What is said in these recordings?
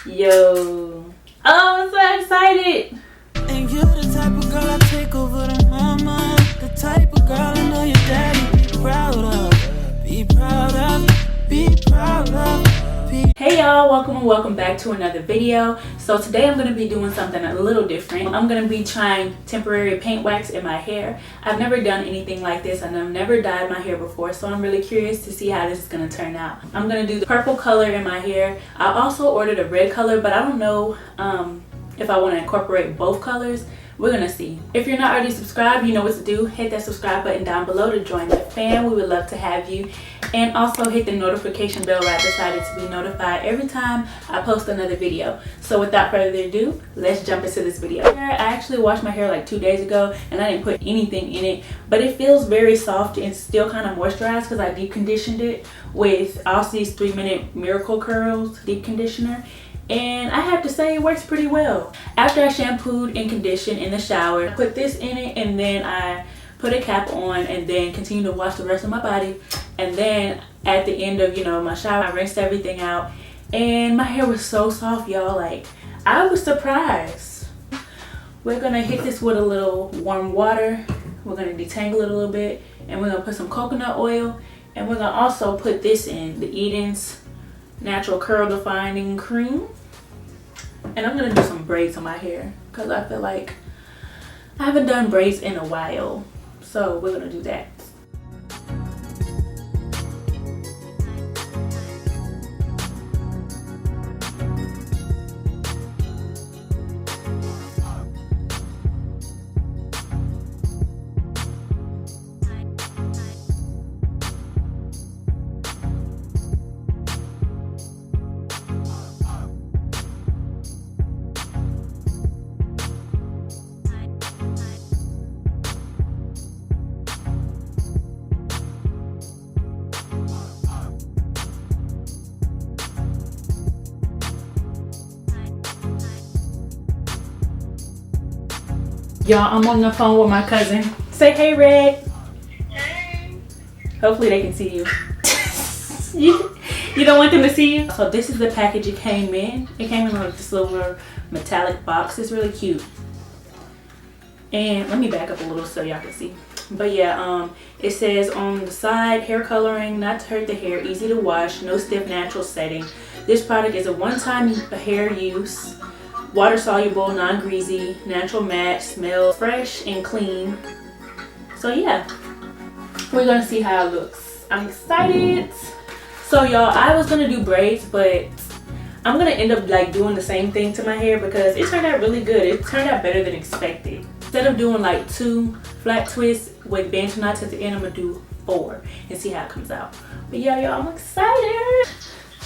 Yo. Oh, I'm so excited. And you the type of girl I take over the mama. The type of girl I know your daddy be proud of. Be proud of. Be proud of. Hey y'all, welcome and welcome back to another video. So today I'm going to be doing something a little different. I'm going to be trying temporary paint wax in my hair. I've never done anything like this and I've never dyed my hair before, so I'm really curious to see how this is going to turn out. I'm going to do the purple color in my hair. I also ordered a red color, but I don't know if I want to incorporate both colors. We're gonna see. If you're not already subscribed, you know what to do. Hit that subscribe button down below to join the fam. We would love to have you. And also hit the notification bell right beside it to be notified every time I post another video. So without further ado, let's jump into this video. I actually washed my hair like 2 days ago and I didn't put anything in it, but it feels very soft and still kind of moisturized because I deep conditioned it with Aussie's 3-minute Miracle Curls deep conditioner. And I have to say it works pretty well. After I shampooed and conditioned in the shower, I put this in it and then I put a cap on and then continue to wash the rest of my body. And then at the end of, my shower, I rinsed everything out and my hair was so soft, y'all. Like, I was surprised. We're gonna hit this with a little warm water. We're gonna detangle it a little bit and we're gonna put some coconut oil and we're gonna also put this in, the Eden's Natural Curl Defining Cream. And I'm gonna do some braids on my hair because I feel like I haven't done braids in a while, so we're gonna do that. Y'all, I'm on the phone with my cousin. Say hey, Red. Hey. Hopefully they can see you. You don't want them to see you? So this is the package it came in. It came in like this little metallic box. It's really cute. And let me back up a little so y'all can see. But yeah, it says on the side, hair coloring, not to hurt the hair, easy to wash, no stiff, natural setting. This product is a one-time hair use. Water soluble, non-greasy, natural matte, smells fresh and clean. So yeah, we're gonna see how it looks. I'm excited. So y'all, I was gonna do braids, but I'm gonna end up like doing the same thing to my hair because it turned out really good. It turned out better than expected. Instead of doing like 2 flat twists with bantu knots at the end, I'm gonna do 4 and see how it comes out. But yeah, y'all, I'm excited.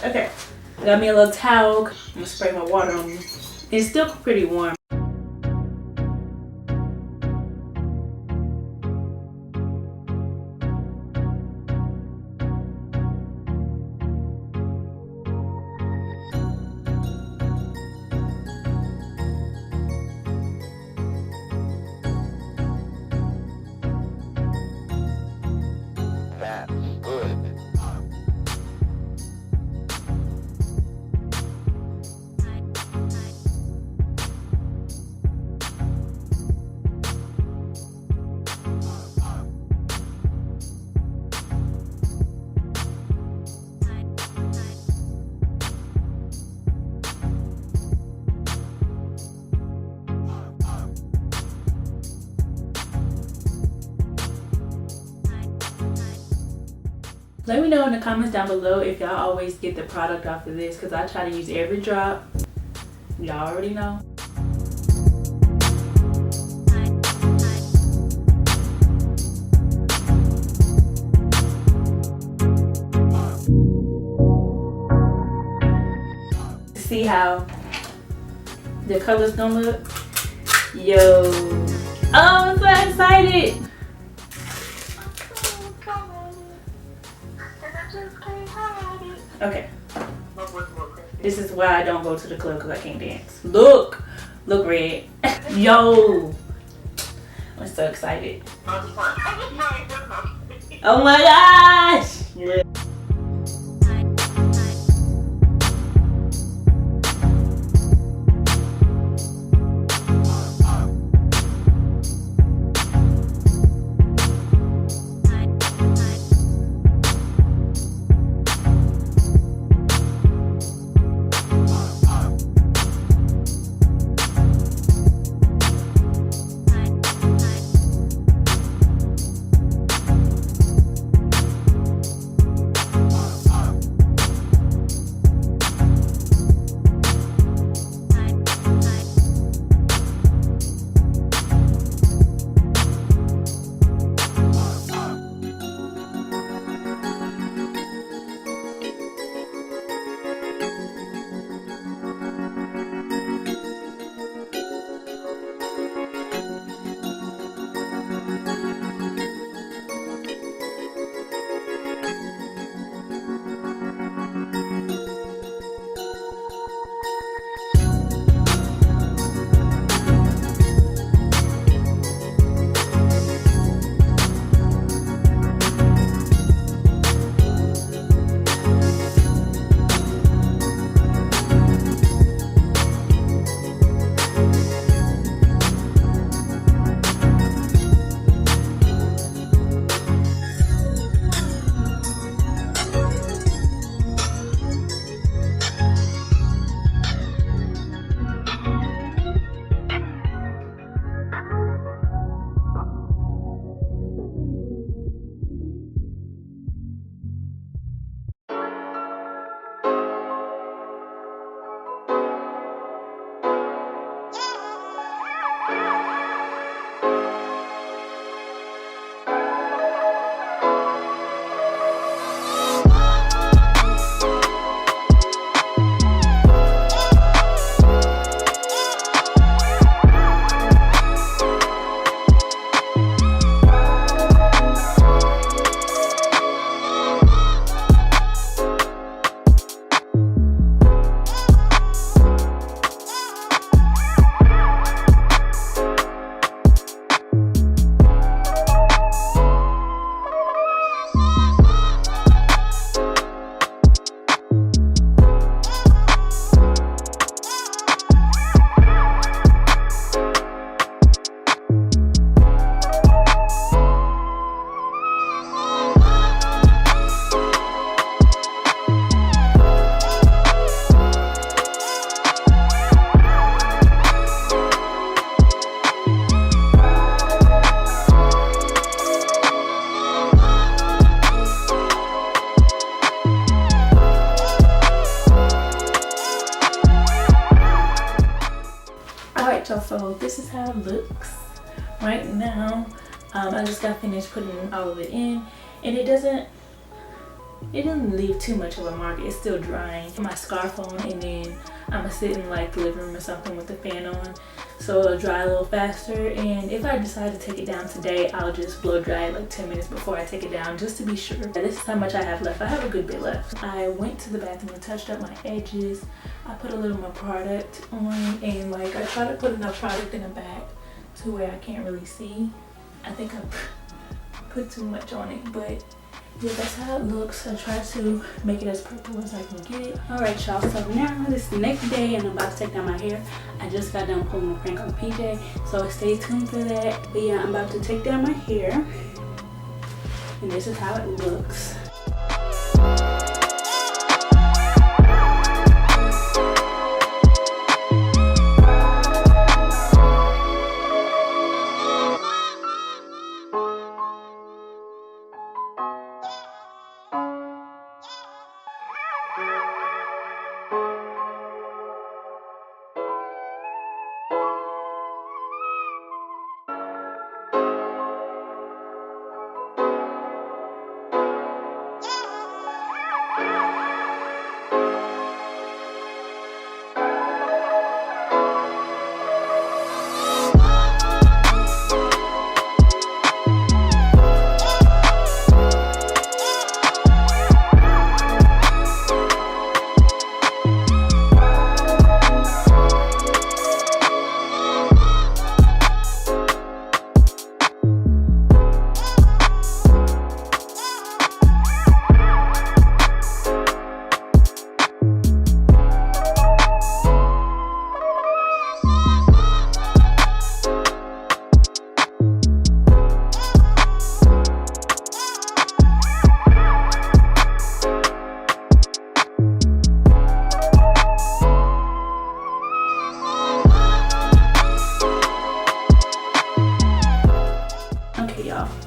Okay, I got me a little towel. I'm gonna spray my water on me. It's still pretty warm. That's good. Let me know in the comments down below if y'all always get the product off of this because I try to use every drop. Y'all already know. See how the color's gonna look. Yo. Oh, I'm so excited. Okay. This is why I don't go to the club because I can't dance. Look, Red. Yo. I'm so excited. Oh my gosh. y'all, so this is how it looks right now. I just got finished putting all of it in, and it doesn't leave too much of a mark. It's still drying. Put my scarf on, and then I'm gonna sit in like the living room or something with the fan on, so it'll dry a little faster. And if I decide to take it down today, I'll just blow dry it like 10 minutes before I take it down, just to be sure. This is how much I have left. I have a good bit left. I went to the bathroom and touched up my edges. I put a little more product on, and like I try to put enough product in the back to where I can't really see. I think I put too much on it, but yeah, that's how it looks. I try to make it as purple as I can get it. Alright y'all, so now this is the next day and I'm about to take down my hair. I just got done pulling a prank on PJ, so stay tuned for that. But yeah, I'm about to take down my hair, and this is how it looks.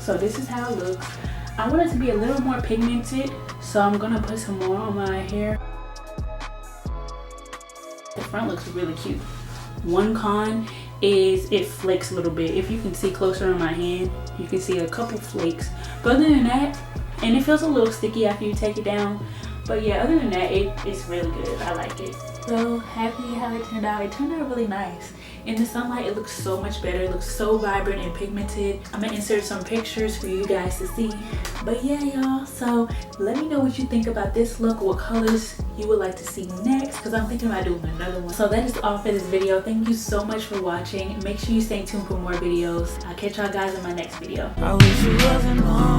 So this is how it looks. I want it to be a little more pigmented, so I'm gonna put some more on my hair. The front looks really cute. One con is it flakes a little bit. If you can see closer on my hand, you can see a couple flakes. But other than that, and it feels a little sticky after you take it down. But yeah, other than that, it's really good. I like it. So happy how it turned out. It turned out really nice. In the sunlight, it looks so much better. It looks so vibrant and pigmented. I'm gonna insert some pictures for you guys to see. But yeah, y'all, so let me know what you think about this look, what colors you would like to see next, because I'm thinking about doing another one. So that is all for this video. Thank you so much for watching. Make sure you stay tuned for more videos. I'll catch y'all guys in my next video. I wish it wasn't on.